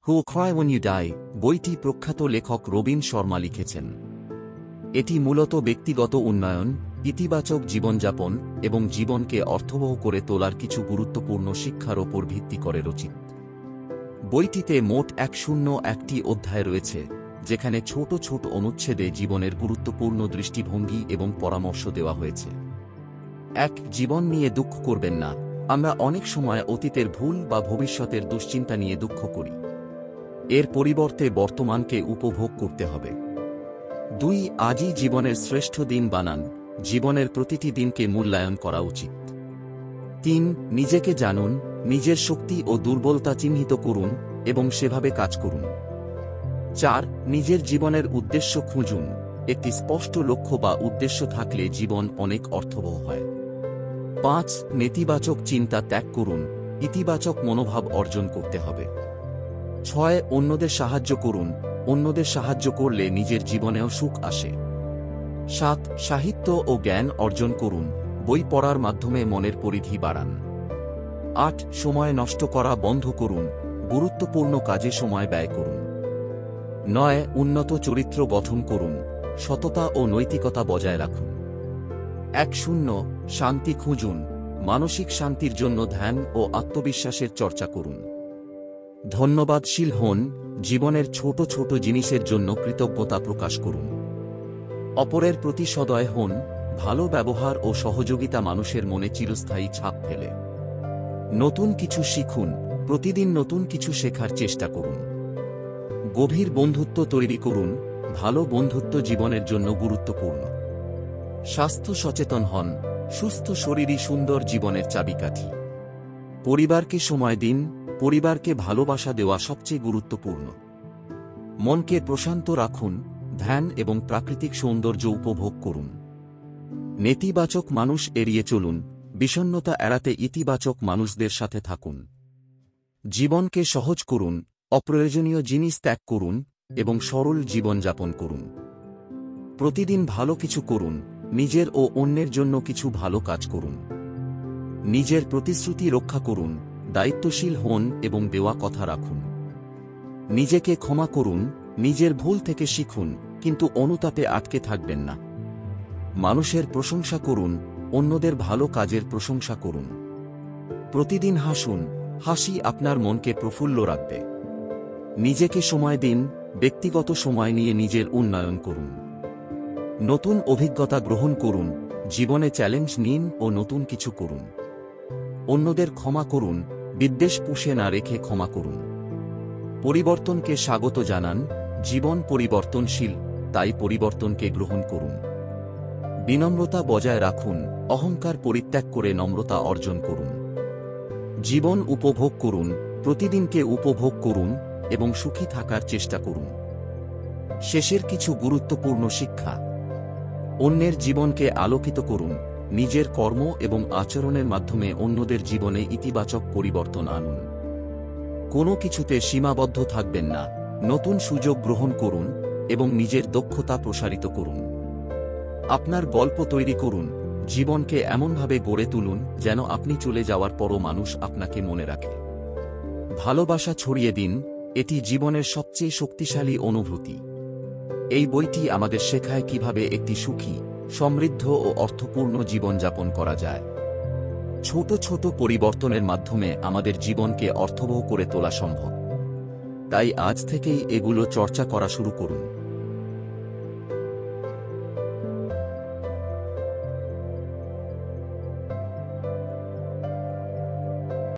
Who cry when you die বইটি প্রখ্যাত লেখক রবিন শর্মা লিখেছেন। এটি মূলত ব্যক্তিগত উন্নয়ন, ইতিবাচক জীবনযাপন এবং জীবনকে অর্থবহ করে তোলার কিছু গুরুত্বপূর্ণ শিক্ষার ওপর ভিত্তি করে রচিত। বইটিতে মোট 101টি অধ্যায় রয়েছে, যেখানে ছোট ছোট অনুচ্ছেদে জীবনের গুরুত্বপূর্ণ দৃষ্টিভঙ্গি এবং পরামর্শ দেওয়া হয়েছে। জীবন নিয়ে দুঃখ করবেন না। আমরা অনেক সময় অতীতের ভুল বা ভবিষ্যতের দুশ্চিন্তা নিয়ে দুঃখ করি। এর পরিবর্তে বর্তমানকে উপভোগ করতে হবে। আজই জীবনের শ্রেষ্ঠ দিন বানান। জীবনের প্রতিটি দিনকে মূল্যায়ন করা উচিত। নিজেকে জানুন, নিজের শক্তি ও দুর্বলতা চিহ্নিত করুন এবং সেভাবে কাজ করুন। নিজের জীবনের উদ্দেশ্য খুঁজুন। একটি স্পষ্ট লক্ষ্য বা উদ্দেশ্য থাকলে জীবন অনেক অর্থবহ হয়। নেতিবাচক চিন্তা ত্যাগ করুন। ইতিবাচক মনোভাব অর্জন করতে হবে। অন্যদের সাহায্য করুন। অন্যদের সাহায্য করলে নিজের জীবনেও সুখ আসে। সাহিত্য ও জ্ঞান অর্জন করুন। বই পড়ার মাধ্যমে মনের পরিধি বাড়ান। সময় নষ্ট করা বন্ধ করুন। গুরুত্বপূর্ণ কাজে সময় ব্যয় করুন। উন্নত চরিত্র গঠন করুন। সততা ও নৈতিকতা বজায় রাখুন। শান্তি খুঁজুন। মানসিক শান্তির জন্য ধ্যান ও আত্মবিশ্বাসের চর্চা করুন। ধন্যবাদশীল হন। জীবনের ছোট ছোট জিনিসের জন্য কৃতজ্ঞতা প্রকাশ করুন। অপরের প্রতি সদয় হন। ভালো ব্যবহার ও সহযোগিতা মানুষের মনে চিরস্থায়ী ছাপ ফেলে। নতুন কিছু শিখুন। প্রতিদিন নতুন কিছু শেখার চেষ্টা করুন। গভীর বন্ধুত্ব তৈরি করুন। ভালো বন্ধুত্ব জীবনের জন্য গুরুত্বপূর্ণ। স্বাস্থ্য সচেতন হন। সুস্থ শরীরই সুন্দর জীবনের চাবিকাঠি। পরিবারকে সময় দিন। পরিবারকে ভালোবাসা দেওয়া সবচেয়ে গুরুত্বপূর্ণ। মনকে প্রশান্ত রাখুন। ধ্যান এবং প্রাকৃতিক সৌন্দর্য উপভোগ করুন। নেতিবাচক মানুষ এড়িয়ে চলুন। বিষণ্ণতা এড়াতে ইতিবাচক মানুষদের সাথে থাকুন। জীবনকে সহজ করুন। অপ্রয়োজনীয় জিনিস ত্যাগ করুন এবং সরল জীবনযাপন করুন। প্রতিদিন ভালো কিছু করুন। নিজের ও অন্যের জন্য কিছু ভালো কাজ করুন। নিজের প্রতিশ্রুতি রক্ষা করুন। দায়িত্বশীল হন এবং দেওয়া কথা রাখুন। নিজেকে ক্ষমা করুন। নিজের ভুল থেকে শিখুন, কিন্তু অনুতাপে আটকে থাকবেন না। মানুষের প্রশংসা করুন। অন্যদের ভালো কাজের প্রশংসা করুন। প্রতিদিন হাসুন। হাসি আপনার মনকে প্রফুল্ল রাখবে। নিজেকে সময় দিন। ব্যক্তিগত সময় নিয়ে নিজের উন্নয়ন করুন। নতুন অভিজ্ঞতা গ্রহণ করুন। জীবনে চ্যালেঞ্জ নিন ও নতুন কিছু করুন। অন্যদের ক্ষমা করুন। বিদ্বেষ পুষে না রেখে ক্ষমা করুন। পরিবর্তনকে স্বাগত জানান। জীবন পরিবর্তনশীল, তাই পরিবর্তনকে গ্রহণ করুন। বিনম্রতা বজায় রাখুন। অহংকার পরিত্যাগ করে নম্রতা অর্জন করুন। জীবন উপভোগ করুন। প্রতিদিনকে উপভোগ করুন এবং সুখী থাকার চেষ্টা করুন। শেষের কিছু গুরুত্বপূর্ণ শিক্ষা। অন্যের জীবনকে আলোকিত করুন। নিজের কর্ম এবং আচরণের মাধ্যমে অন্যদের জীবনে ইতিবাচক পরিবর্তন আনুন। কোনো কিছুতে সীমাবদ্ধ থাকবেন না। নতুন সুযোগ গ্রহণ করুন এবং নিজের দক্ষতা প্রসারিত করুন। আপনার গল্প তৈরি করুন। জীবনকে এমনভাবে গড়ে তুলুন যেন আপনি চলে যাওয়ার পরও মানুষ আপনাকে মনে রাখে। ভালোবাসা ছড়িয়ে দিন। এটি জীবনের সবচেয়ে শক্তিশালী অনুভূতি। এই বইটি আমাদের শেখায় কিভাবে একটি সুখী, সমৃদ্ধ ও অর্থপূর্ণ জীবনযাপন করা যায়। ছোট ছোট পরিবর্তনের মাধ্যমে আমাদের জীবনকে অর্থবহ করে তোলা সম্ভব। তাই আজ থেকেই এগুলো চর্চা করা শুরু করুন।